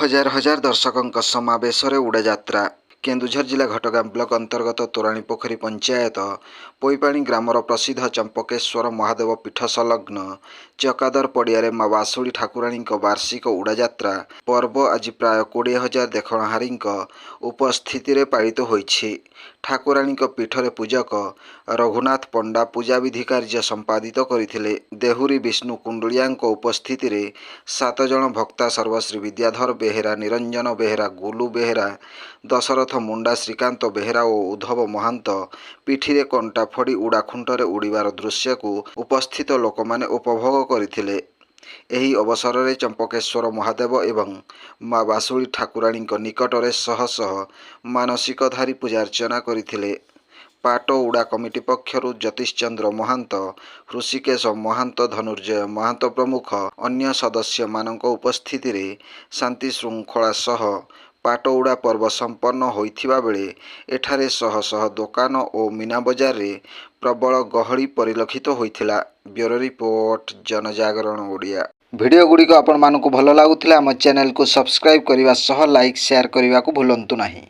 हजार हजार दर्शकों समावेश उड़ायात्रा केन्दुझर जिला घटगाँ ब्लॉक अंतर्गत तोराणी पोखरी पंचायत पोईपाणी ग्रामर प्रसिद्ध चंपकेश्वर महादेव पीठ संलग्न चकादर पड़ियारे माँ बासुड़ी ठाकुराणी वार्षिक उड़ायात्रा पर्व आज प्राय 20,000 देखणाहारी उपस्थिति रे पालित होईछि। ठाकुराणी पीठरे पूजक रघुनाथ पंडा पूजा विधि कार्य संपादित करथिले। देहुरी विष्णु कुंडलिया उपस्थिति रे 7 जन भक्ता सर्वश्री विद्याधर बेहेरा, निरंजन बेहेरा, गुलू बेहेरा, दशरथ मुंडा, श्रीकांत बेहेरा और उद्धव महांत पिठीरे कंटा फड़ी उड़ा खुंटरे उड़ीबार दृश्य को उपस्थित लोक माने उपभोग करथिले। एही अवसर में चंपकेश्वर महादेव एवं माँ बासुड़ी ठाकुराणी निकटरे शह शह मानसिकधारी पूजार्चना करथिले। पाट उड़ा कमिटी पक्षरु ज्योतिष चंद्र महांत, ऋषिकेश महांत, धनुर्जय महांत प्रमुख अन्य सदस्य मानक उपस्थिति रे शांति श्रृंखला सह पाट उड़ा पर्व संपन्न होइथिबा बेले एठारे शह शह दुकान और मीना बजार रे प्रबल गहली परिलक्षित होइथिला। ब्यूरो रिपोर्ट जनजागरण ओडिया। वीडियो गुड़िक आपण मानकु भल लागुथिला आम चैनल को सब्सक्राइब करने सह लाइक शेयर करने को भूलंतु नहीं।